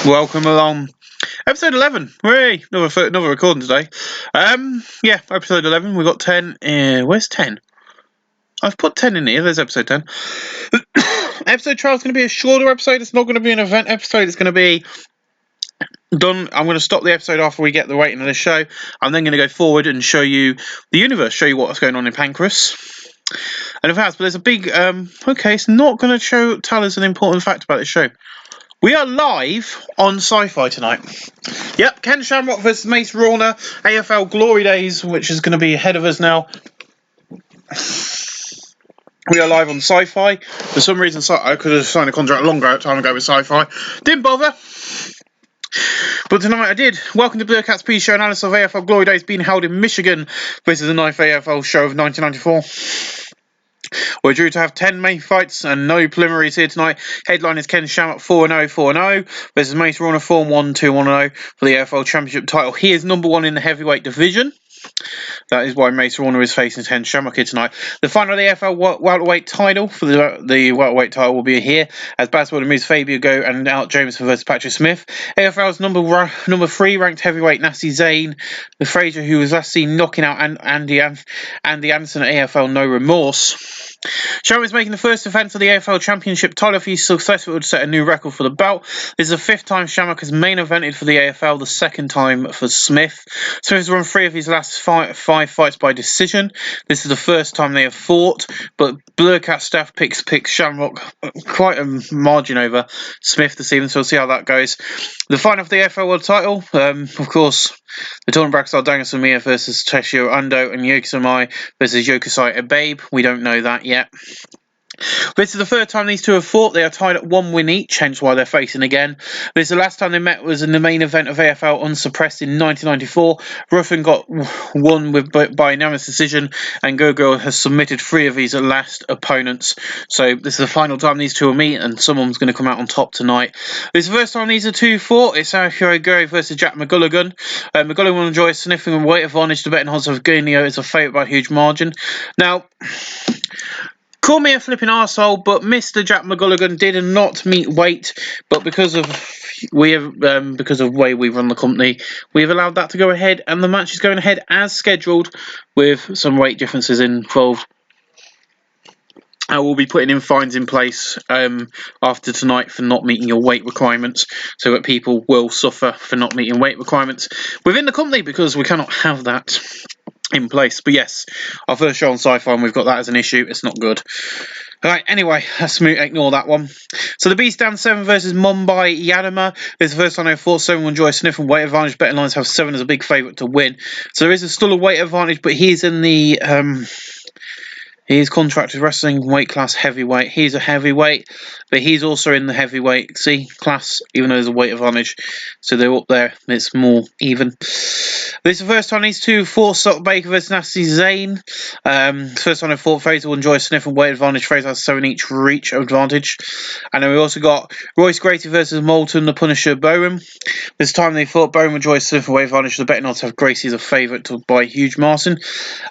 Welcome along. Episode 11. Hooray! Another recording today. Yeah, episode 11. We've got 10. Where's 10? I've put 10 in here. There's episode 10. Episode 12 is going to be a shorter episode. It's not going to be an event episode. It's going to be done. I'm going to stop the episode after we get the rating of the show. I'm then going to go forward and show you the universe, show you what's going on in Pancras. And in fact, but there's a big, okay, it's not going to tell us an important fact about this show. We are live on Sci-Fi tonight. Yep, Ken Shamrock versus Mace Rorner, AFL Glory Days, which is going to be ahead of us now. We are live on Sci-Fi. For some reason, I could have signed a contract a long time ago with Sci-Fi. Didn't bother. But tonight I did. Welcome to Blue Cat's P-Show analysis of AFL Glory Days being held in Michigan. This is the 9th AFL show of 1994. We're due to have 10 main fights and no preliminaries here tonight. Headline is Ken Shamrock 4-0 versus Mace Rorner 4-1 for the AFL Championship title. He is number one in the heavyweight division. That is why Mace Rorner is facing Ken Shamrock here tonight. The final of the AFL welterweight title for the welterweight title will be here as Baswell moves Fabio Go and out Jameson versus Patrick Smith. AFL's number 3 ranked heavyweight Nasty Zane, the Fraser who was last seen knocking out Andy Anderson at AFL No Remorse. Shamrock is making the first defence of the AFL Championship title. If he's successful, it would set a new record for the belt. This is the 5th time Shamrock has main evented for the AFL, the 2nd time for Smith. Smith has won 3 of his last 5 fights by decision. This is the first time they have fought, but Blue Cat staff picks Shamrock quite a margin over Smith this evening, so we'll see how that goes. The final of the AFL World title, of course, the tournament brackets are Daniel Samir versus Teshio Ando and Yokosamai versus Yokosai Ababe. We don't know that yet. This is the 3rd time these two have fought. They are tied at 1 win each, hence why they're facing again. This is the last time they met was in the main event of AFL Unsuppressed in 1994. Ruffin got won by unanimous decision, and Gogo has submitted 3 of his last opponents. So this is the final time these two will meet, and someone's going to come out on top tonight. This is the first time these two fought. It's Akio Gurry versus Jack McGulligan. McGulligan will enjoy sniffing and weight advantage. The betting odds of Guinea is a favourite by a huge margin. Now, call me a flipping arsehole, but Mr. Jack McGulligan did not meet weight, but because of the way we run the company, we've allowed that to go ahead, and the match is going ahead as scheduled with some weight differences involved. I will be putting in fines in place after tonight for not meeting your weight requirements, so that people will suffer for not meeting weight requirements within the company, because we cannot have that in place. But yes, our first show on Sci-Fi, and we've got that as an issue. It's not good. Alright, anyway, let's ignore that one. So the Beast down 7 versus Mumbai Yadama. This is the first time they've fought. 7 will enjoy sniff and weight advantage. Betting lines have 7 as a big favourite to win. So there is still a weight advantage, but he's in the he's contracted wrestling weight class heavyweight. He's a heavyweight, but he's also in the heavyweight C class, even though there's a weight advantage. So they're up there. It's more even. This is the first time these two fought. Sock Baker versus Nasty Zane. First time they fought. Fraser will enjoy sniff and weight advantage. Fraser has 7 each reach advantage. And then we also got Royce Gracie versus Moulton, the Punisher Bowen. This time they fought. Bowen will enjoy sniff and weight advantage. The betting odds have Gracie as a favourite by huge margin.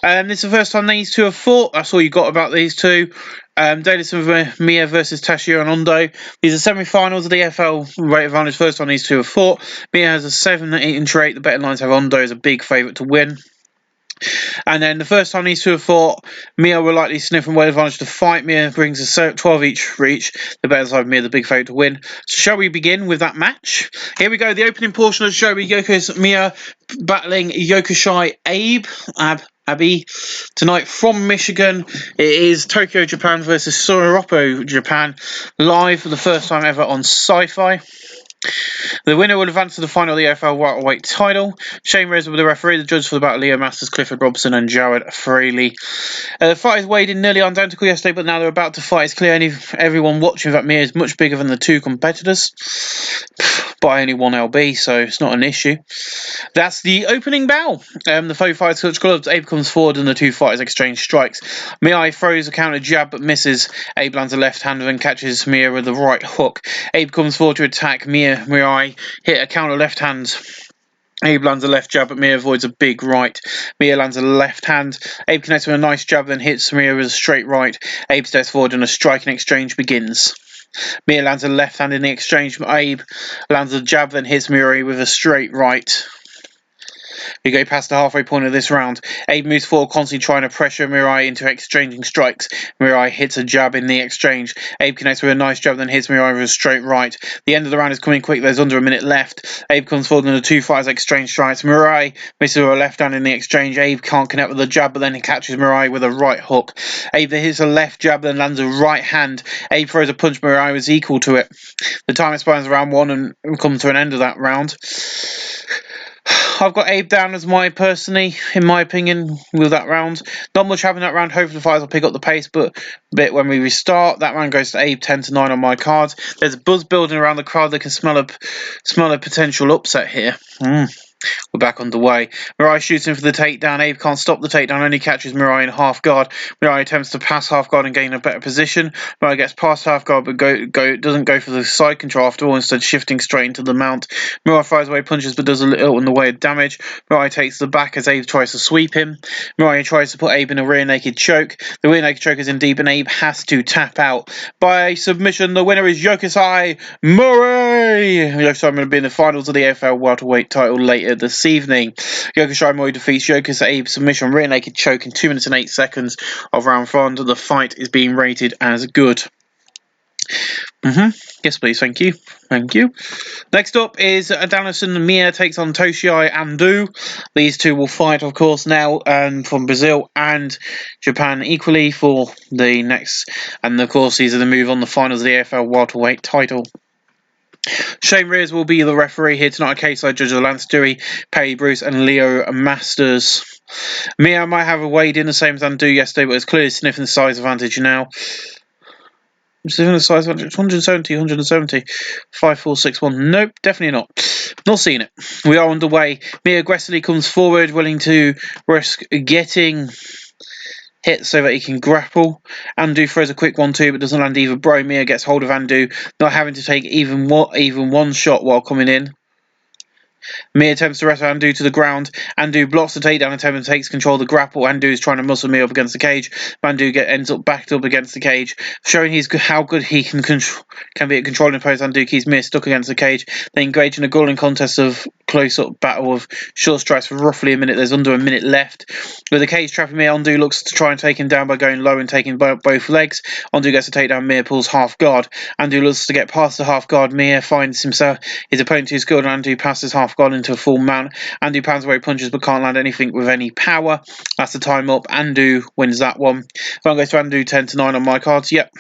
This is the first time these two have fought. That's all you got about these two. Davison Mia versus Tashio Ondo. These are semi-finals of the AFL weight advantage. First time these two have fought. Mia has a 7-8 rate. The betting lines have Ondo as a big favourite to win. And then the first time these two have fought, Mia will likely sniff and weight advantage to fight. Mia brings a 12 each reach. The betting side of Mia the big favourite to win. So shall we begin with that match? Here we go. The opening portion of the show. Mia battling Yokosai Abe tonight from Michigan. It is Tokyo, Japan versus Soropo, Japan, live for the first time ever on Sci-Fi. The winner will advance to the final of the AFL welterweight title. Shane Reza with the referee. The judges for the battle: Leo Masters, Clifford Robson, and Jared Fraley. The fight is weighed in nearly identical yesterday, but now they're about to fight. It's clear everyone watching that Mia is much bigger than the two competitors by only 1 lb, so it's not an issue. That's the opening bell. The foe fighters touch gloves. Abe comes forward and the two fighters exchange strikes. Mia throws a counter jab but misses. Abe lands a left hand and then catches Mia with the right hook. Abe comes forward to attack. Mia hit a counter left hand. Abe lands a left jab, but Mia avoids a big right. Mia lands a left hand. Abe connects with a nice jab, then hits Mia with a straight right. Abe steps forward and a striking exchange begins. Mir lands a left hand in the exchange. Abe lands a jab, then hits Mirai with a straight right. We go past the halfway point of this round. Abe moves forward, constantly trying to pressure Mirai into exchanging strikes. Mirai hits a jab in the exchange. Abe connects with a nice jab, then hits Mirai with a straight right. The end of the round is coming quick. There's under a minute left. Abe comes forward and the two fighters exchange strikes. Mirai misses with a left hand in the exchange. Abe can't connect with the jab, but then he catches Mirai with a right hook. Abe hits a left jab, then lands a right hand. Abe throws a punch. Mirai was equal to it. The time expires round 1 and we come to an end of that round. I've got Abe down as personally, in my opinion, with that round. Not much happened that round. Hopefully the fighters will pick up the pace, but when we restart, that round goes to Abe 10-9 on my cards. There's a buzz building around the crowd. They can smell a potential upset here. We're back underway. Mirai shoots in for the takedown. Abe can't stop the takedown, only catches Mirai in half guard. Mirai attempts to pass half guard and gain a better position. Mirai gets past half guard but doesn't go for the side control after all, instead shifting straight into the mount. Mirai fires away punches but does a little in the way of damage. Mirai takes the back as Abe tries to sweep him. Mirai tries to put Abe in a rear naked choke. The rear naked choke is in deep and Abe has to tap out. By submission, the winner is Yokisai Mirai. Yokisai will be in the finals of the AFL welterweight title later this evening. Yokisai Mirai defeats Yokisai Abe submission rear naked choke in 2 minutes and 8 seconds of round 1. The fight is being rated as good. Yes, please. Thank you. Next up is Adanison Mia takes on Toshiai Ando. These two will fight, of course, now from Brazil and Japan equally for the next. And, of course, these are the move on the finals of the AFL welterweight title. Shane Rears will be the referee here tonight. Case-side judge of Lance Dewey, Perry Bruce, and Leo Masters. Mia might have a weighed in the same as Ando yesterday, but it's clearly sniffing the size advantage now. Sniffing the size advantage, 170, 5-4-6-1. Nope, definitely not. Not seeing it. We are underway. Mia aggressively comes forward, willing to risk getting hit so that he can grapple. Ando throws a quick 1-2 but doesn't land either blow. Mia gets hold of Ando, not having to take even one shot while coming in. Mia attempts to wrestle Ando to the ground. Ando blocks the takedown attempt and takes control of the grapple. Ando is trying to muscle Mia up against the cage. Ando ends up backed up against the cage, showing how good he can be at controlling opponents. Ando keeps Mia stuck against the cage. They engage in a grueling contest of close-up battle of short strikes for roughly a minute. There's under a minute left. With the cage trapping Mia, Ando looks to try and take him down by going low and taking both legs. Ando gets a takedown. Mia pulls half guard. Ando looks to get past the half guard. Mia finds his opponent too skilled, and Ando passes half guard into a full mount. Ando pounds away punches but can't land anything with any power. That's the time up. Ando wins that one. Well, goes to Ando 10-9 on my cards. Yep.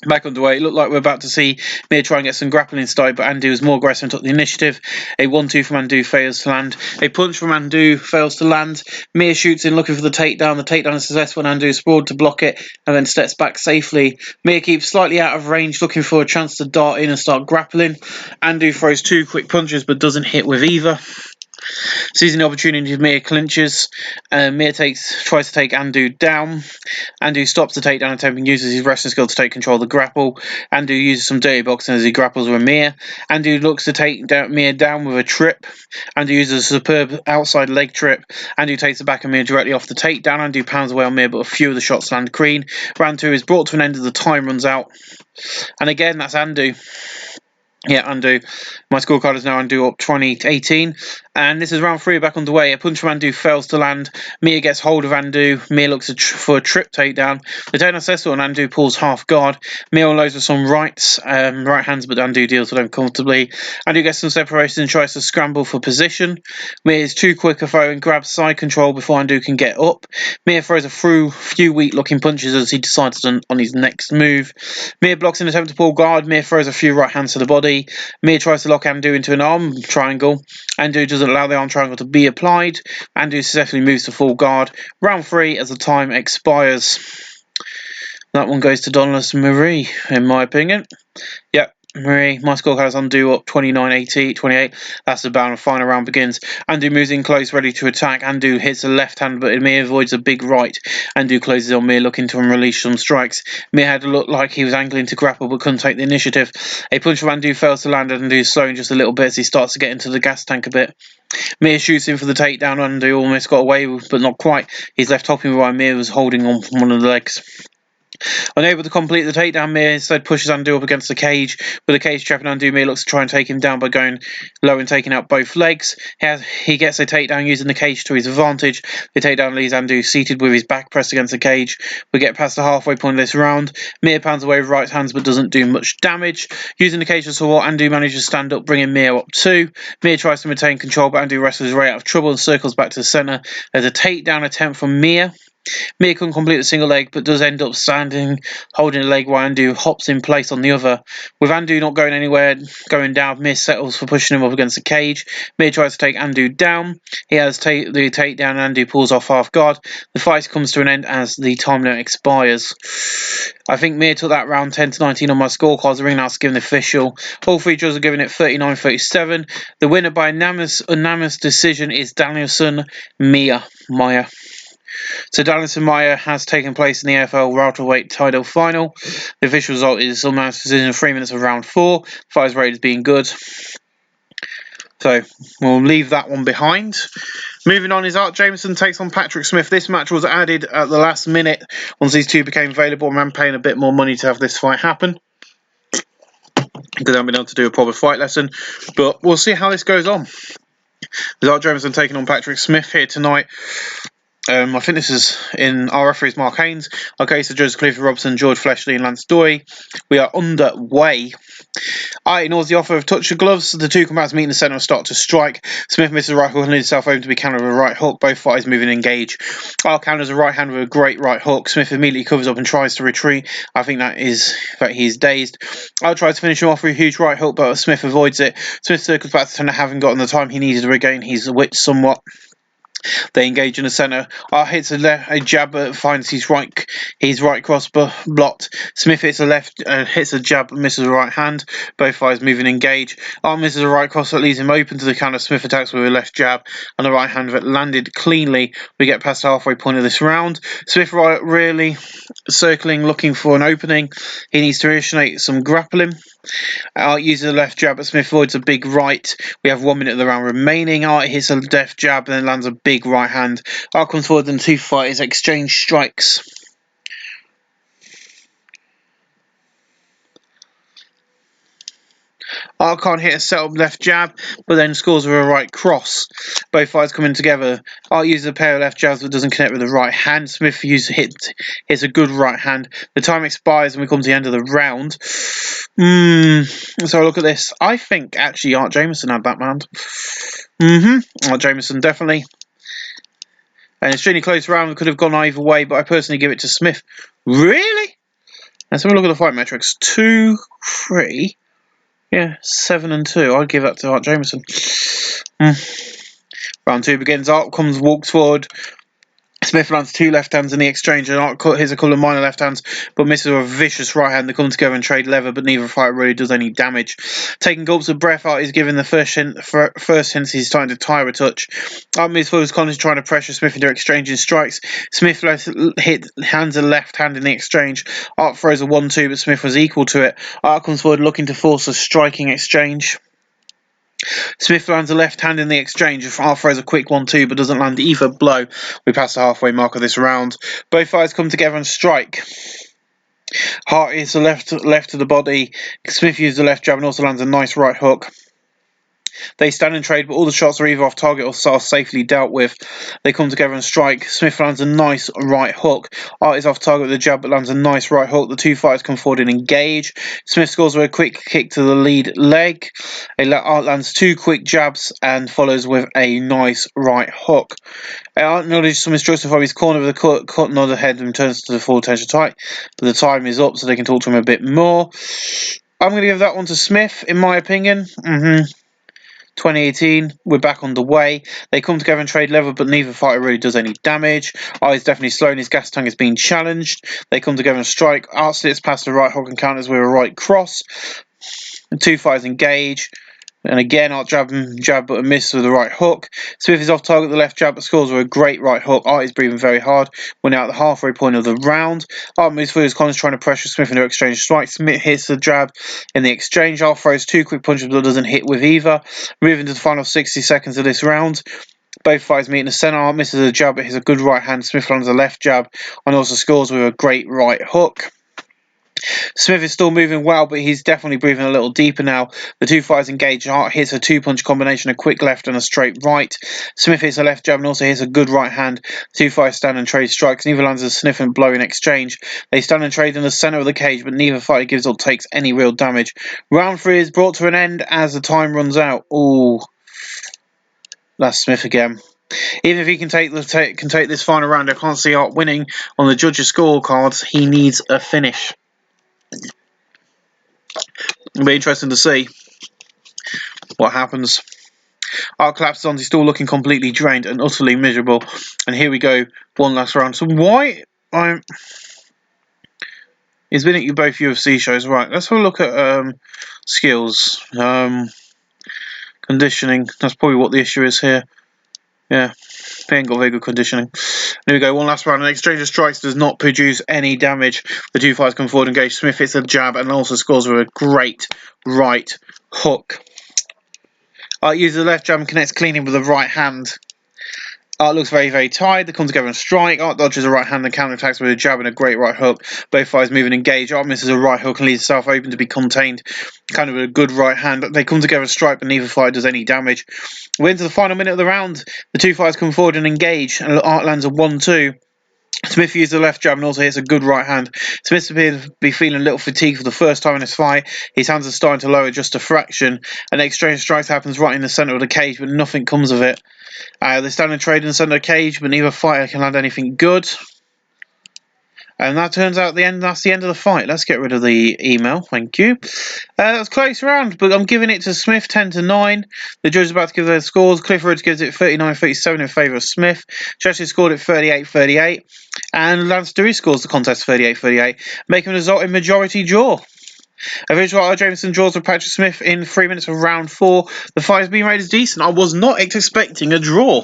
Back underway. It looked like we're about to see Mia try and get some grappling started, but Ando was more aggressive and took the initiative. A 1-2 from Ando fails to land. A punch from Ando fails to land. Mia shoots in looking for the takedown. The takedown is successful and Ando is sprawled to block it and then steps back safely. Mia keeps slightly out of range, looking for a chance to dart in and start grappling. Ando throws 2 quick punches but doesn't hit with either. Seizing the opportunity, Mia clinches. Mia tries to take Ando down. Ando stops the takedown attempt and uses his wrestling skill to take control of the grapple. Ando uses some dirty boxing as he grapples with Mia. Ando looks to take Mia down with a trip. Ando uses a superb outside leg trip. Ando takes the back of Mia directly off the takedown. Ando pounds away on Mia, but a few of the shots land clean. Round 2 is brought to an end as the time runs out. And again, that's Ando. Yeah, Ando. My scorecard is now Ando up 20-18. And this is round 3 back underway. A punch from Ando fails to land. Mia gets hold of Ando. Mia looks for a trip takedown. The takedown is successful and Ando pulls half guard. Mia unloads with some right hands, but Ando deals with them comfortably. Ando gets some separation and tries to scramble for position. Mia is too quick a foe and grabs side control before Ando can get up. Mia throws a few weak looking punches as he decides on his next move. Mia blocks an attempt to pull guard. Mia throws a few right hands to the body. Mia tries to lock Ando into an arm triangle. Ando doesn't allow the arm triangle to be applied. Ando successfully moves to full guard. Round 3 as the time expires. That one goes to Donalus Marie, in my opinion. Yep. Marie, my scorecard is Ando up 29-28. That's the bound. Final round begins. Ando moves in close, ready to attack. Ando hits a left hand, but Mia avoids a big right. Ando closes on Mia, looking to unrelease some strikes. Mia had a look like he was angling to grapple, but couldn't take the initiative. A punch from Ando fails to land, and Ando is slowing just a little bit as he starts to get into the gas tank a bit. Mia shoots in for the takedown. Ando almost got away, but not quite. He's left hopping while Mia was holding on from one of the legs. Unable to complete the takedown, Mir instead pushes Andu up against the cage. With the cage trapping Andu, Mir looks to try and take him down by going low and taking out both legs. He gets a takedown using the cage to his advantage. The takedown leaves Andu seated with his back pressed against the cage. We get past the halfway point of this round. Mir pounds away with right hands but doesn't do much damage. Using the cage to support, Andu manages to stand up, bringing Mir up too. Mir tries to maintain control, but Andu wrestles his way out of trouble and circles back to the centre. There's a takedown attempt from Mir. Mir couldn't complete the single leg, but does end up standing, holding a leg while Andu hops in place on the other. With Andu not going anywhere, going down, Mir settles for pushing him up against the cage. Mir tries to take Andu down. He has the takedown and Andu pulls off half guard. The fight comes to an end as the time limit expires. I think Mir took that round 10-19 on my scorecards. The ring announced giving the official. All three judges are giving it 39-37. The winner by unanimous decision is Danielson Meyer. So Danielson Meyer has taken place in the AFL welterweight title final. The official result is unanimous decision of 3 minutes of round 4. Fight's rate as being good. So we'll leave that one behind. Moving on is Art Jameson takes on Patrick Smith. This match was added at the last minute once these two became available. I'm paying a bit more money to have this fight happen because I haven't been able to do a proper fight lesson. But we'll see how this goes on. There's Art Jameson taking on Patrick Smith here tonight. I think this is in our referees Mark Haynes. Okay, so judges Clifford Robson, George Fleshley and Lance Doy. We are underway. Ignores the offer of touch of gloves. The two combatants meet in the centre and start to strike. Smith misses a right hook and leaves himself open to be countered with a right hook. Both fighters move and engage. Counters a right hand with a great right hook. Smith immediately covers up and tries to retreat. I think that he's dazed. Tries to finish him off with a huge right hook, but Smith avoids it. Smith circles back to center, having gotten the time he needed to regain his wits somewhat. They engage in the centre. Hits a jab, but finds his right cross blocked. Smith hits a left, hits a jab, misses a right hand. Both fighters move and engage. Misses a right cross that leaves him open to the counter. Smith attacks with a left jab and a right hand that landed cleanly. We get past the halfway point of this round. Smith really circling, looking for an opening. He needs to initiate some grappling. Uses a left jab, but Smith avoids a big right. We have 1 minute of the round remaining. Hits a left jab and then lands a big right hand. Comes forward and two fighters exchange strikes. Can't hit a set-up left jab, but then scores with a right cross. Both fighters coming together. Uses a pair of left jabs, but doesn't connect with the right hand. Smith hits a good right hand. The time expires and we come to the end of the round. So look at this. I think actually Art Jameson had that round. Art Jameson definitely. An extremely close round, could have gone either way, but I personally give it to Smith. Really? Let's have a look at the fight metrics. 2, 3. Yeah, 7 and 2. I'd give that to Art Jameson. Round 2 begins. Art walks forward. Smith lands two left hands in the exchange, and Art hits a couple of minor left hands, but misses a vicious right hand. They come together and trade leather, but neither fighter really does any damage. Taking gulps of breath, Art is given the first hint he's starting to tire a touch. Art moves forward, constantly trying to pressure Smith into exchanging strikes. Smith hands a left hand in the exchange. Art throws a 1-2, but Smith was equal to it. Art comes forward looking to force a striking exchange. Smith lands a left hand in the exchange. Art throws a quick 1-2, but doesn't land either blow. We pass the halfway mark of this round. Both fighters come together and strike. Hart is the left to the body. Smith uses the left jab and also lands a nice right hook. They stand and trade, but all the shots are either off target or are safely dealt with. They come together and strike. Smith lands a nice right hook. Art is off target with a jab, but lands a nice right hook. The two fighters come forward and engage. Smith scores with a quick kick to the lead leg. Art lands two quick jabs and follows with a nice right hook. Art acknowledges some instruction from his corner with a cut nod ahead and returns to the full attention tight. But the time is up, so they can talk to him a bit more. I'm going to give that one to Smith, in my opinion. 2018, we're back on the way. They come together and trade level, but neither fighter really does any damage. Art is definitely slow and his gas tank is being challenged. They come together and strike. Art slits past the right hook and counters with a right cross. The two fighters engage. And again, Art jab but a miss with the right hook. Smith is off target with the left jab but scores with a great right hook. Art is breathing very hard. We're now at the halfway point of the round. Art moves through his corners trying to pressure Smith into exchange strikes. Smith hits the jab in the exchange. Art throws two quick punches but doesn't hit with either. Moving to the final 60 seconds of this round. Both fights meet in the centre. Misses a jab, but hits a good right hand. Smith lands a left jab and also scores with a great right hook. Smith is still moving well, but he's definitely breathing a little deeper now. The two fighters engage. Hart hits a two-punch combination, a quick left and a straight right. Smith hits a left jab and also hits a good right hand. The two fighters stand and trade strikes. Neither lands a sniff and blow in exchange. They stand and trade in the centre of the cage, but neither fighter gives or takes any real damage. Round 3 is brought to an end as the time runs out. Ooh, that's Smith again. Even if he can take this final round, I can't see Hart winning on the judges' scorecards. He needs a finish. It'll be interesting to see what happens. Art collapses on. He's still looking completely drained and utterly miserable. And here we go, one last round. So why he's been at both UFC shows, right? Let's have a look at skills, conditioning. That's probably what the issue is here. Yeah, they ain't got very good conditioning. Here we go, one last round. An exchange of strikes does not produce any damage. The two fighters come forward and engage. Smith hits a jab and also scores with a great right hook. Art uses the left jab and connects cleanly with the right hand. Art looks very, very tired. They come together and strike. Art dodges a right hand and counterattacks with a jab and a great right hook. Both fighters move and engage. Art misses a right hook and leaves himself open to be contained, kind of with a good right hand. They come together and strike, but neither fighter does any damage. We're into the final minute of the round. The two fighters come forward and engage, and Art lands a 1-2. Smith uses the left jab and also hits a good right hand. Smith appears to be feeling a little fatigued for the first time in this fight. His hands are starting to lower just a fraction. An exchange of strikes happens right in the centre of the cage, but nothing comes of it. They stand and trade in the centre of the cage, but neither fighter can land anything good. And that turns out that's the end of the fight. Let's get rid of the email. Thank you. That was a close round, but I'm giving it to Smith 10-9. The judge is about to give their scores. Clifford gives it 39-37 in favour of Smith. Jesse scored it 38-38. And Lance Dewey scores the contest 38-38, making the result a majority draw. Eventually, R. Jameson draws with Patrick Smith in 3 minutes of round 4. The fight has been rated as decent. I was not expecting a draw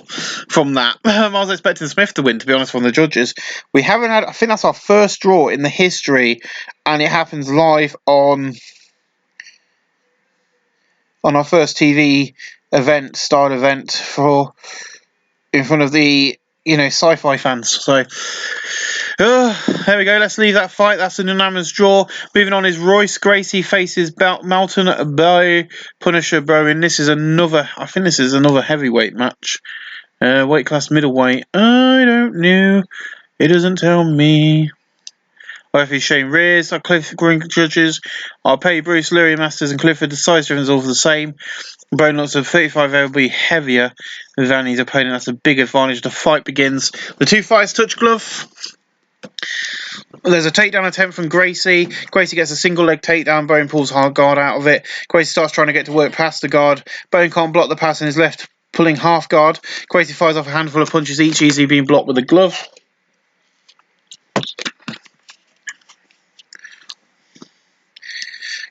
from that. I was expecting Smith to win, to be honest, from the judges. We haven't had, I think that's our first draw in the history, and it happens live on our first TV event, style event, in front of the sci-fi fans. So there we go. Let's leave that fight. That's an unanimous draw. Moving on is Royce Gracie faces Mountain Bow Punisher Bowen. I think this is another heavyweight match. Weight class middleweight. I don't know. It doesn't tell me. Referee Shane Rears, our Clifford judges. I'll pay Bruce, Leary Masters, and Clifford. The size difference is all the same. Bone looks at 35 will be heavier than his opponent. That's a big advantage. The fight begins. The two fighters touch glove. There's a takedown attempt from Gracie. Gracie gets a single leg takedown. Bone pulls hard guard out of it. Gracie starts trying to get to work past the guard. Bone can't block the pass and is left pulling half guard. Gracie fires off a handful of punches each, easily being blocked with a glove.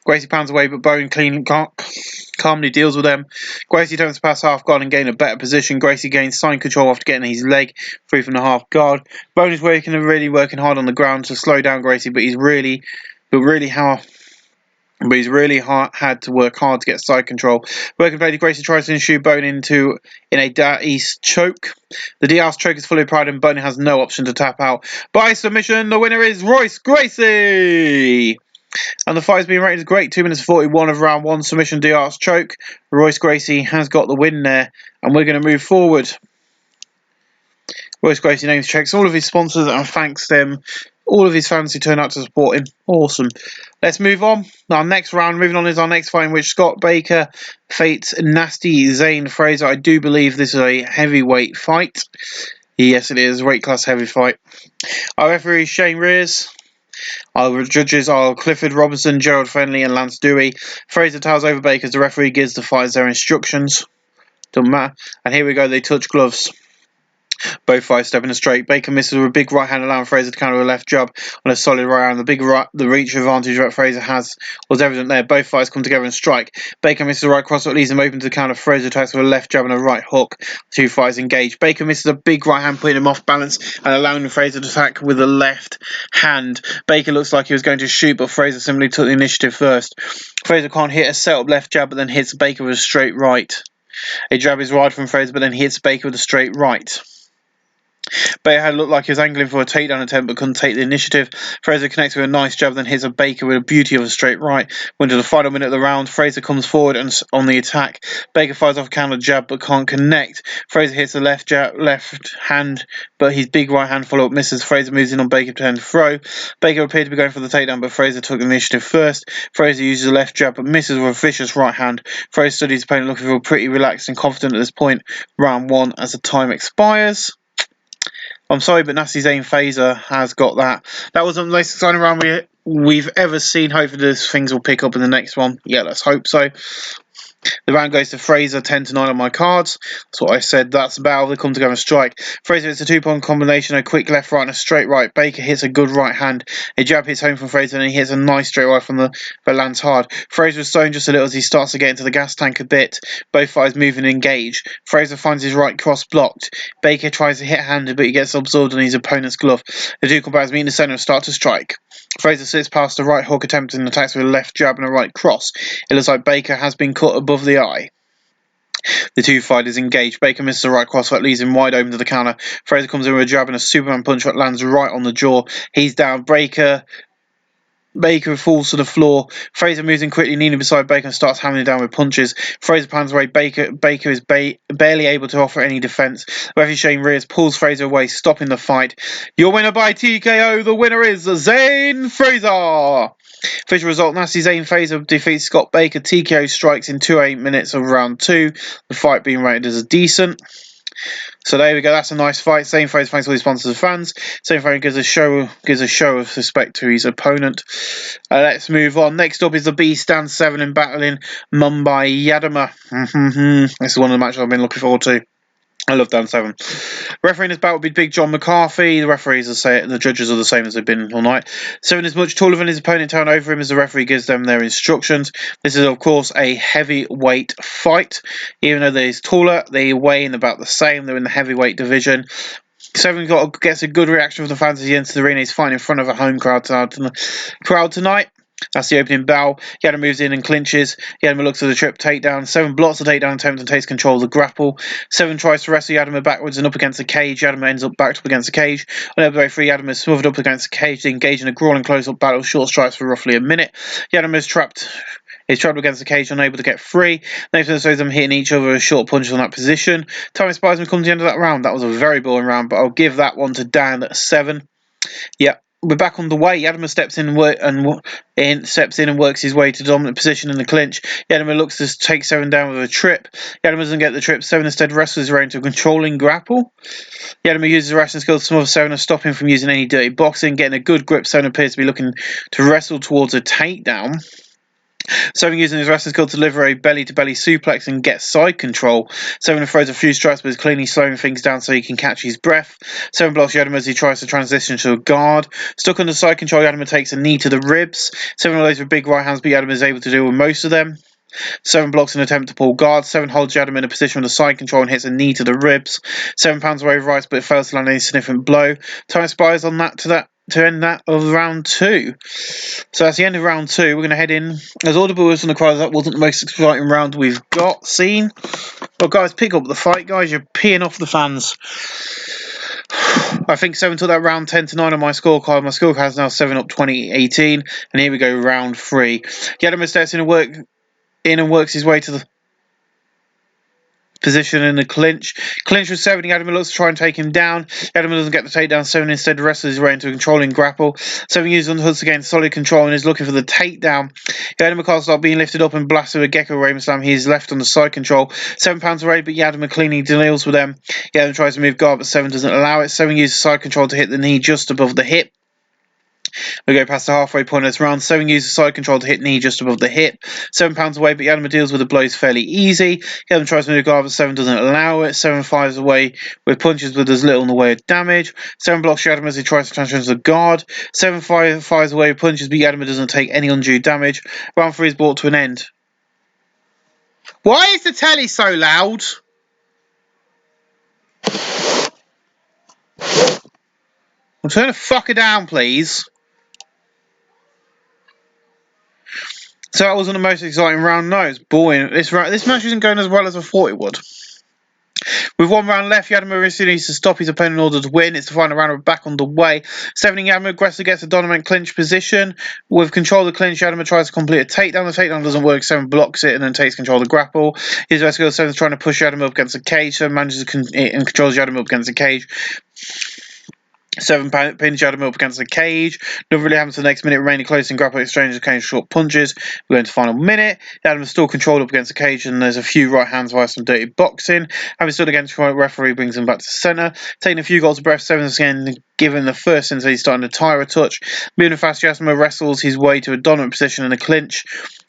Gracie pounds away, but Bone calmly deals with them. Gracie attempts to pass half guard and gain a better position. Gracie gains side control after getting his leg free from the half guard. Bone is really working hard on the ground to slow down Gracie, but he's really had to work hard to get side control. Working play, Gracie tries to ensue Bone in a D'Arce choke. The D'Arce choke is fully applied and Bone has no option to tap out. By submission, the winner is Royce Gracie! And the fight has been rated as great. 2 minutes 41 of round 1. Submission D'Arce choke. Royce Gracie has got the win there. And we're going to move forward. Royce Gracie names checks all of his sponsors and thanks them. All of his fans who turn out to support him. Awesome. Let's move on. Our next round, moving on, is our next fight in which Scott Baker fates Nasty Zane Fraser. I do believe this is a heavyweight fight. Yes, it is. Weight class heavy fight. Our referee is Shane Rears. Our judges are Clifford Robinson, Gerald Fenley, and Lance Dewey. Fraser towers over Baker as the referee gives the fighters their instructions. Doesn't matter. And here we go, they touch gloves. Both fighters step in a straight. Baker misses with a big right hand, allowing Fraser to counter a left jab on a solid right hand. The reach advantage that Fraser has was evident there. Both fighters come together and strike. Baker misses a right cross that leaves him open to counter. Fraser attacks with a left jab and a right hook. The two fighters engage. Baker misses a big right hand, putting him off balance and allowing Fraser to attack with the left hand. Baker looks like he was going to shoot, but Fraser simply took the initiative first. Fraser can't hit a set-up left jab, but then hits Baker with a straight right. A jab is wide from Fraser, but then hits Baker with a straight right. Baker had looked like he was angling for a takedown attempt but couldn't take the initiative. Fraser connects with a nice jab, then hits a Baker with a beauty of a straight right. When to the final minute of the round, Fraser comes forward and on the attack. Baker fires off a counter jab but can't connect. Fraser hits the left hand, but his big right hand follow-up misses. Fraser moves in on Baker to end throw. Baker appeared to be going for the takedown, but Fraser took the initiative first. Fraser uses a left jab but misses with a vicious right hand. Fraser studies his opponent looking for pretty relaxed and confident at this point. Round 1 as the time expires. I'm sorry, but Nasty Zane Fraser has got that. That was the most exciting round we've ever seen. Hopefully things will pick up in the next one. Yeah, let's hope so. The round goes to Fraser, 10-9 on my cards. That's what I said. That's the battle. They come together and strike. Fraser hits a two-point combination, a quick left right and a straight right. Baker hits a good right hand. A jab hits home from Fraser and he hits a nice straight right from that lands hard. Fraser is slowing just a little as he starts to get into the gas tank a bit. Both fighters move and engage. Fraser finds his right cross blocked. Baker tries to hit handed, but he gets absorbed on his opponent's glove. The two combatants meet in the center and start to strike. Fraser slips past the right hook, attempting attacks with a left jab and a right cross. It looks like Baker has been cut above the eye. The two fighters engage. Baker misses the right cross that leaves him wide open to the counter. Fraser comes in with a jab and a Superman punch that lands right on the jaw. He's down. Baker falls to the floor. Fraser moves in quickly, kneeling beside Baker and starts hammering down with punches. Fraser pounds away. Baker is barely able to offer any defense. Referee Shane Rears pulls Fraser away, stopping the fight. Your winner by TKO. The winner is Zane Fraser. Official result: Nasty Zane Fraser defeats Scott Baker. TKO strikes in 2-8 minutes of round 2. The fight being rated as a decent. So there we go. That's a nice fight. Zane Fraser thanks all his sponsors and fans. Zane Fraser gives a show of respect to his opponent. Let's move on. Next up is the Beast Dan 7 in battling Mumbai Yadama. This is one of the matches I've been looking forward to. I love Dan 7. Refereeing this bout will be Big John McCarthy. The referees the judges are the same as they've been all night. 7 is much taller than his opponent, towering over him as the referee gives them their instructions. This is, of course, a heavyweight fight. Even though they're taller, they weigh in about the same. They're in the heavyweight division. 7 gets a good reaction from the fans as he enters the arena. He's fighting in front of a home crowd tonight. That's the opening bell. Yadama moves in and clinches. Yadama looks at the trip takedown. 7 blocks the takedown attempt and takes control of the grapple. 7 tries to wrestle Yadama backwards and up against the cage. Yadama ends up backed up against the cage. On the other way through, Yadama is smothered up against the cage. They engage in a grueling close-up battle, short strikes for roughly a minute. Yadama is trapped against the cage, unable to get free. Nathan shows them hitting each other with short punches on that position. Time expires and comes to the end of that round. That was a very boring round, but I'll give that one to Dan at 7. Yeah. We're back on the way. Yadama steps in and works his way to dominant position in the clinch. Yadama looks to take 7 down with a trip. Yadama doesn't get the trip. 7 instead wrestles around to a controlling grapple. Yadama uses wrestling skills to smother 7 and stop him from using any dirty boxing. Getting a good grip, 7 appears to be looking to wrestle towards a takedown. 7 using his wrestling skill to deliver a belly-to-belly suplex and get side control. 7 throws a few strikes but is cleanly slowing things down so he can catch his breath. 7 blocks Yadama as he tries to transition to a guard. Stuck under side control, Yadama takes a knee to the ribs. 7 lays with big right hands, but Yadama is able to deal with most of them. 7 blocks an attempt to pull guard. 7 holds Yadama in a position with a side control and hits a knee to the ribs. 7 pounds away with rights but fails to land any significant blow. Time expires on that to end that of round 2. So that's the end of round 2. We're going to head in. As audible as on the crowd, that wasn't the most exciting round we've seen. Well, guys, pick up the fight, guys. You're peeing off the fans. I think 7 took that round 10-9 on my scorecard. My scorecard is now 7 up 2018. And here we go, round 3. Yadama steps in and works his way to the position in the clinch. Clinch with 7. Yadama looks to try and take him down. Yadama doesn't get the takedown. 7 instead wrestles his way into a controlling grapple. 7 uses underhooks to gain solid control and is looking for the takedown. Yadama can't stop being lifted up and blasted with a Gecko Raven Slam. He is left on the side control. 7 pounds away, but Yadama cleanly deals with them. Yadama tries to move guard, but 7 doesn't allow it. 7 uses side control to hit the knee just above the hip. We go past the halfway point of this round. 7 uses side control to hit knee just above the hip. 7 pounds away, but Yadama deals with the blows fairly easy. Yadama tries to move guard, but 7 doesn't allow it. 7 fires away with punches with as little in the way of damage. 7 blocks Yadama as he tries to transition to the guard. 7 fires away with punches, but Yadama doesn't take any undue damage. Round 3 is brought to an end. Why is the telly so loud? Well, turn the fucker down, please. So that wasn't the most exciting round. No, it's boring. This match isn't going as well as I thought it would. With 1 round left, Yadama needs to stop his opponent in order to win. It's the final round, we're back on the way. 7 Yadama aggressively gets a dominant clinch position. With control of the clinch, Yadama tries to complete a takedown. The takedown doesn't work. 7 blocks it and then takes control of the grapple. His rescue 7 is trying to push Yadama up against the cage. 7 manages and controls Yadama up against the cage. 7 pins Yadama up against the cage. Nothing really happens to the next minute. Remaining close in grapple exchanges, cage short punches. We're going to final minute. Yadama's still controlled up against the cage, and there's a few right hands via some dirty boxing. Having stood against the referee brings him back to centre. Taking a few goals of breath, 7's again given the first since he's starting to tire a touch. Moving fast, Yadama wrestles his way to a dominant position in the clinch.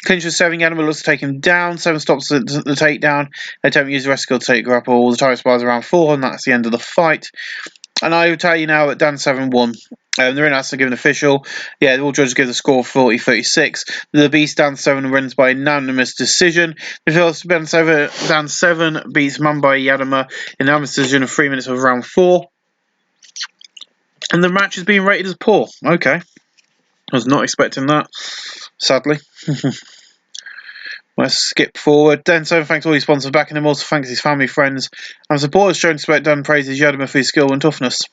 Clinch with 7, Yadama looks to take him down. 7 stops the takedown. They don't use the rescue to take grapple. The tire spars around 4, and that's the end of the fight. And I will tell you now that Dan 7 won. The ring has to give an official. Yeah, all judges give the score 40-36. The Beast Dan 7 wins by unanimous decision. The first Dan 7 beats Mumbai Yadama in unanimous decision of 3 minutes of round 4. And the match is being rated as poor. Okay. I was not expecting that, sadly. Let's skip forward. Dan 7 thanks all his sponsors backing him. Also thanks his family, friends, and supporters showing respect. Dan praises Yadama for his skill and toughness.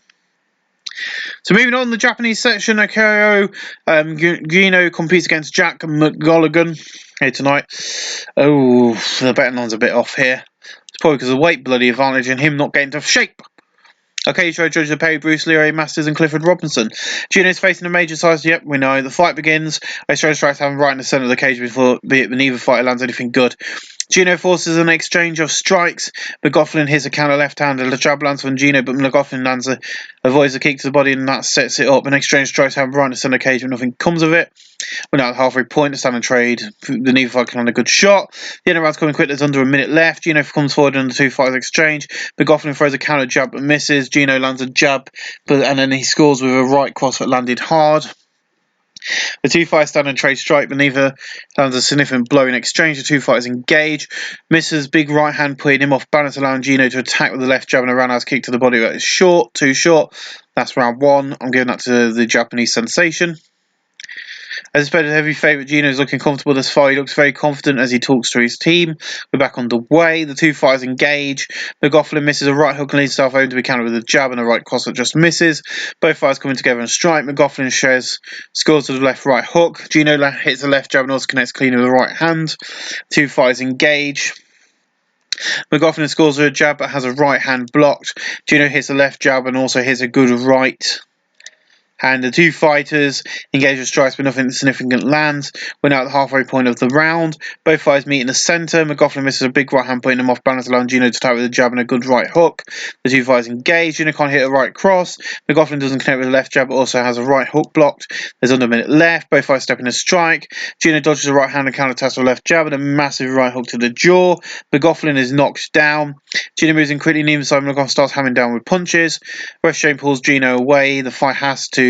So moving on, the Japanese section, Akio Gino competes against Jack McGolligan here tonight. Oh, the betting line's a bit off here. It's probably because of the weight bloody advantage and him not getting into shape. Okay, show judges are paid Bruce Leroy Masters and Clifford Robinson. Gino's facing a major size. Yep, we know. The fight begins. Australia tries to have him right in the centre of the cage before neither fighter lands anything good. Gino forces an exchange of strikes. McLaughlin hits a counter left hand. A jab lands from Gino, but McLaughlin avoids a kick to the body, and that sets it up. An exchange strikes have him right in the centre of the cage, but nothing comes of it. We're now at the halfway point. The stand and trade. The neither fighter can land a good shot. The end of round's coming quick. There's under a minute left. Gino comes forward and the two fighters exchange. McLaughlin throws a counter jab but misses. Gino lands a jab, and then he scores with a right cross that landed hard. The two fighters stand and trade strike, but neither lands a significant blow in exchange. The two fighters engage. Misses big right hand, putting him off balance, allowing Gino to attack with the left jab and a roundhouse kick to the body. That is short, too short. That's round 1. I'm giving that to the Japanese sensation. As expected, heavy favourite Gino is looking comfortable this fight. He looks very confident as he talks to his team. We're back on the way. The two fighters engage. McLaughlin misses a right hook and leads himself home to be countered with a jab and a right cross that just misses. Both fighters coming together and strike. McLaughlin scores to the left right hook. Gino hits the left jab and also connects clean with the right hand. Two fighters engage. McLaughlin scores with a jab but has a right hand blocked. Gino hits the left jab and also hits a good right. And the two fighters engage with strikes, but nothing significant lands. We're now at the halfway point of the round. Both fighters meet in the centre. McLaughlin misses a big right hand, putting him off balance, allowing Gino to attack with a jab and a good right hook. The two fighters engage. Gino can't hit a right cross. McLaughlin doesn't connect with the left jab, but also has a right hook blocked. There's under a minute left. Both fighters step in a strike. Gino dodges a right hand and counter-attacks with a left jab and a massive right hook to the jaw. McLaughlin is knocked down. Gino moves in quickly, neither side. McLaughlin starts hammering down with punches. Ref Shane pulls Gino away. The fight has to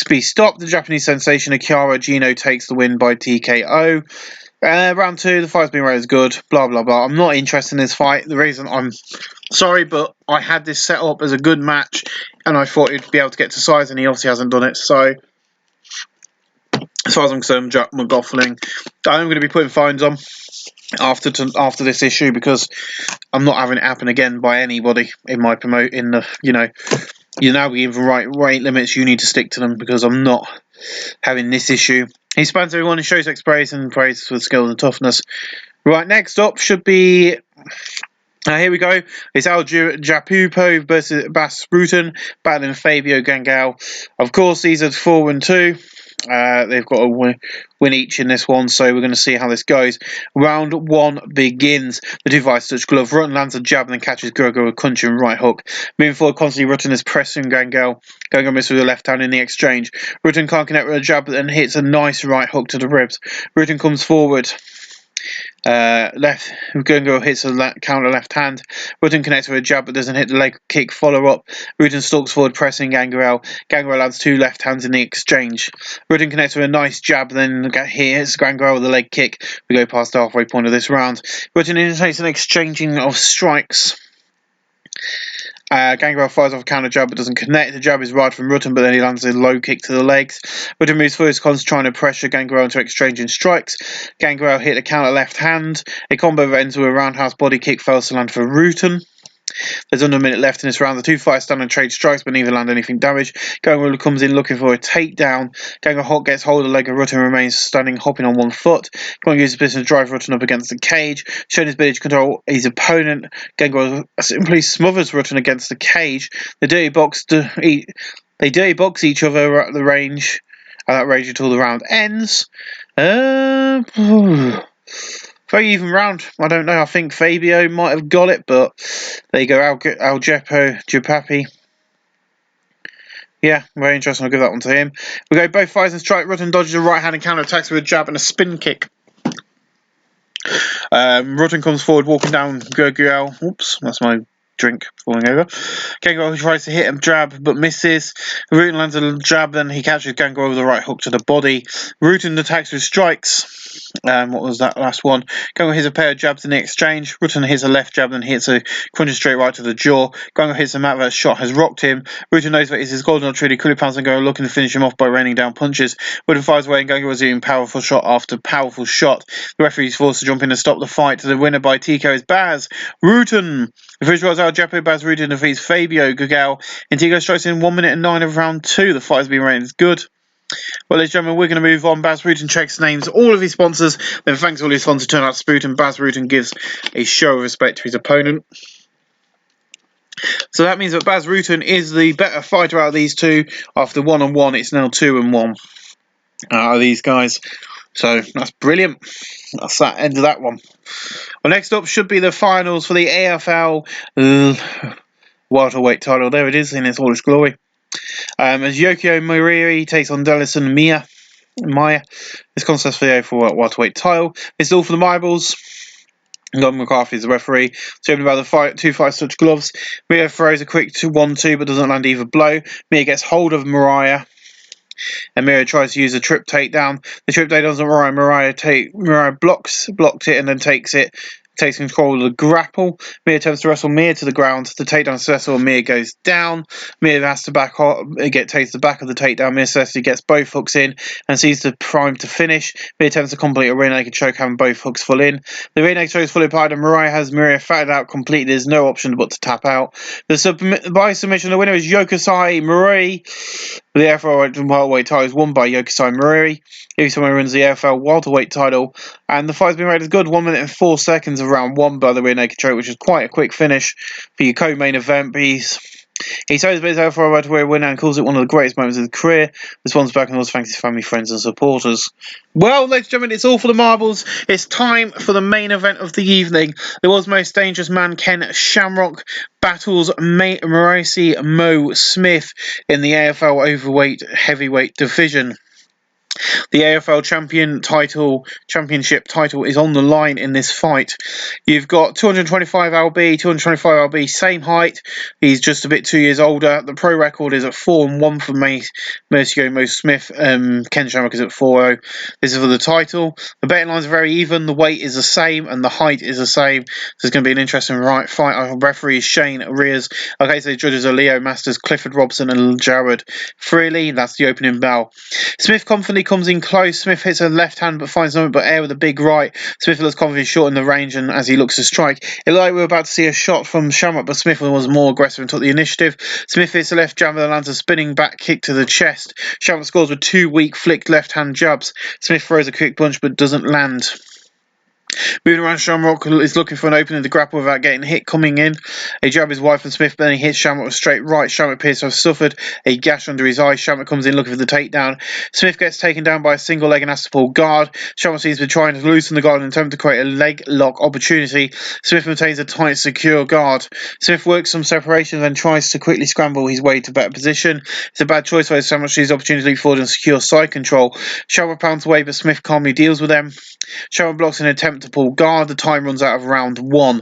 be stopped. The Japanese sensation Akira Gino takes the win by TKO. Round 2, the fight's been rated as good. Blah blah blah. I'm not interested in this fight. The reason I'm sorry, but I had this set up as a good match, and I thought he'd be able to get to size, and he obviously hasn't done it. So, as far as I'm concerned, Jack McLaughlin, I'm going to be putting fines on after this issue because I'm not having it happen again by anybody in my you're now given right weight limits, you need to stick to them because I'm not having this issue. He spans everyone and shows praise and praise for skill and toughness. Right, next up should be here we go. It's Al Japupo versus Bas Rutten battling Fabio Gangal. Of course, these are 4-2. They've got a win each in this one, so we're going to see how this goes. Round 1 begins. The two fighters touch glove. Rutten lands a jab and then catches Gergo with a punch and right hook. Moving forward, constantly Rutten is pressing Gangal. Gangal misses with the left hand in the exchange. Rutten can't connect with a jab, but then hits a nice right hook to the ribs. Rutten comes forward. Gangal hits a counter left hand. Rutten connects with a jab but doesn't hit the leg kick follow up. Rutten stalks forward pressing Gangal. Gangal lands two left hands in the exchange. Rutten connects with a nice jab then hits Gangal with a leg kick. We go past the halfway point of this round. Rutten initiates an exchanging of strikes. Gangrel fires off a counter jab but doesn't connect. The jab is right from Rutten, but then he lands a low kick to the legs. Rutten moves forward, trying to pressure Gangrel into exchanging strikes. Gangrel hit a counter left hand. A combo that ends with a roundhouse body kick fails to land for Rutten. There's under a minute left in this round. The two fighters stand and trade strikes, but neither land anything damage. Gangrel comes in looking for a takedown. Gangrel gets hold of the leg of Rutten and remains standing, hopping on one foot. Gangrel uses business to drive Rutten up against the cage, showing his ability to control his opponent. Gangrel simply smothers Rutten against the cage. They dirty box each other at the range. At that range until the round ends. Very even round. I don't know. I think Fabio might have got it, but there you go. Al Japapi. Yeah, very interesting. I'll give that one to him. We go both fires and strike. Rutten dodges a right hand and counter attacks with a jab and a spin kick. Rutten comes forward, walking down Gurguel. Oops, that's my drink falling over. Gangrel tries to hit him jab but misses. Rutten lands a jab, then he catches Gangrel with a right hook to the body. Rutten attacks with strikes. What was that last one? Gangrel hits a pair of jabs in the exchange. Rutten hits a left jab, then hits a crunching straight right to the jaw. Gangrel hits a mat that shot has rocked him. Rutten knows that it's his golden opportunity. Quickly pounds on Gangrel, looking to finish him off by raining down punches. Rutten fires away and Gangrel was using powerful shot after powerful shot. The referee is forced to jump in and stop the fight. The winner by TKO is Baz Rutten. The first was Al Japo. Baz Rutten defeats Fabio Gurguel. And TKO strikes in 1 minute and 9 of round 2. The fight has been rated as good. Well, ladies and gentlemen, we're going to move on. Baz Rutten checks names all of his sponsors, then thanks all his sponsors turn out to spoot, and Baz Rutten gives a show of respect to his opponent. So that means that Baz Rutten is the better fighter out of these two. After 1-1, it's now 2-1 out of these guys. So that's brilliant. That's that end of that one. Well, next up should be the finals for the AFL welterweight title. There it is in its all its glory. As Yokio Moriri takes on Delison Maya. This contest for the AFL welterweight title. This is all for the marbles. Don McCarthy is the referee. So about the fight, two fights touch gloves. Mia throws a quick 1-2 but doesn't land either blow. Mia gets hold of Mariah. And Mira tries to use a trip takedown. The trip takedown doesn't Mariah blocks it and then takes control of the grapple. Mia attempts to wrestle Mia to the ground. The takedown successful and Mia goes down. Mia has to takes the back of the takedown. Mia successfully gets both hooks in and sees the prime to finish. Mia attempts to complete a rear naked choke, having both hooks full in. The rear naked choke is fully applied and Mariah has Mia fatted out completely. There's no option but to tap out. By submission, the winner is Yokosai Moriri. The AFL welterweight title is won by Yokosai Moriri. Yokosai wins the AFL welterweight title, and the fight's been rated as good. 1 minute and 4 seconds of round 1 by the rear naked choke, which is quite a quick finish for your co-main event. But he says his AFL welterweight winner and calls it one of the greatest moments of his career. Responds back and also thanks his family, friends, and supporters. Well, ladies and gentlemen, it's all for the marbles. It's time for the main event of the evening. The world's most dangerous man, Ken Shamrock, battles Maurice Mo Smith in the AFL heavyweight division. The AFL championship title is on the line in this fight. You've got 225 lb, same height. He's just a bit 2 years older. The pro record is at 4-1 for Mauricio Mo Smith. Ken Shamrock is at 4-0. This is for the title. The betting lines are very even. The weight is the same and the height is the same. So it's going to be an interesting fight. Our referee is Shane Rears. Okay, so the judges are Leo Masters, Clifford Robson, and Jared Freely. That's the opening bell. Smith confidently comes in close. Smith hits a left hand but finds nothing but air with a big right. Smith looks confidently short in the range and as he looks to strike. It looked like we were about to see a shot from Shamrock, but Smith was more aggressive and took the initiative. Smith hits a left jab and lands a spinning back kick to the chest. Shamrock scores with 2 weak flicked left hand jabs. Smith throws a quick punch but doesn't land. Moving around, Shamrock is looking for an opening to grapple without getting hit coming in. A jab is wide from Smith, but then he hits Shamrock with straight right. Shamrock appears to have suffered a gash under his eye. Shamrock comes in looking for the takedown. Smith gets taken down by a single leg and has to pull guard. Shamrock seems to be trying to loosen the guard and attempt to create a leg lock opportunity. Smith maintains a tight, secure guard. Smith works some separation and then tries to quickly scramble his way to better position. It's a bad choice for Shamrock sees the opportunity to leap forward and secure side control. Shamrock pounds away, but Smith calmly deals with them. Shamrock blocks an attempt to pull guard. The time runs out of round 1.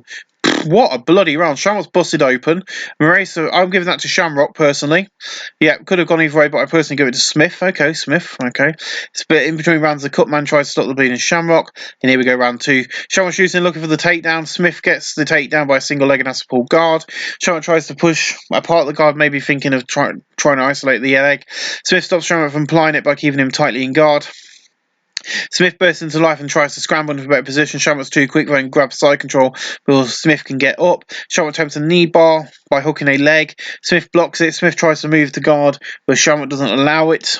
What a bloody round. Shamrock's busted open. Marisa, I'm giving that to Shamrock, personally. Yeah, could have gone either way, but I personally give it to Smith. Okay, Smith. Okay. It's a bit in between rounds. The Cutman tries to stop the bleeding Shamrock. And here we go, round 2. Shamrock shoots in, looking for the takedown. Smith gets the takedown by a single leg and has to pull guard. Shamrock tries to push apart the guard, maybe thinking of trying to isolate the leg. Smith stops Shamrock from applying it by keeping him tightly in guard. Smith bursts into life and tries to scramble into a better position. Shamrock's too quick and grabs side control before Smith can get up. Shamrock attempts a knee bar by hooking a leg. Smith blocks it. Smith tries to move to guard, but Shamrock doesn't allow it.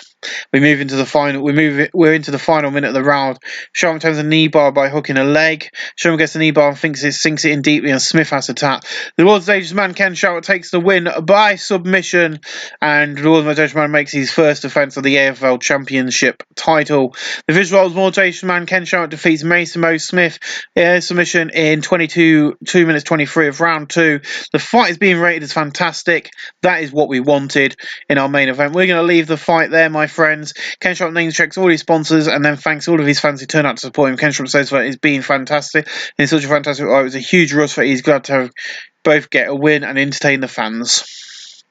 We move into the final. We're into the final minute of the round. Shamrock attempts a knee bar by hooking a leg. Shamrock gets the knee bar and sinks it in deeply, and Smith has to tap. The world's dangerous man Ken Shamrock takes the win by submission, and the world's dangerous man makes his first defence of the AFL Championship title. The visuals more dangerous man Ken Shamrock defeats Mason Mo Smith submission in 2 minutes 23 of round 2. The fight is being rated as fantastic. That is what we wanted in our main event. We're going to leave the fight there, my friends. Ken Shamrock name checks all his sponsors and then thanks all of his fans who turned out to support him. Ken Shamrock says that it's been fantastic. And it's such a fantastic fight. It was a huge rush for. He's glad to have both get a win and entertain the fans.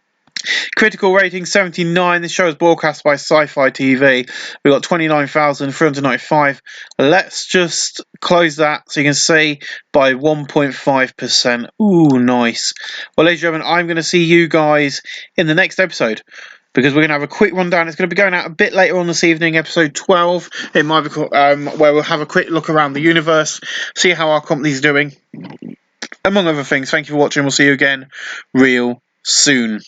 Critical rating 79. This show is broadcast by Sci-Fi TV. We got 29,395. Let's just close that so you can see by 1.5%. Ooh, nice. Well, ladies and gentlemen, I'm going to see you guys in the next episode, because we're going to have a quick rundown. It's going to be going out a bit later on this evening, episode 12, in my where we'll have a quick look around the universe, see how our company's doing, among other things. Thank you for watching. We'll see you again real soon.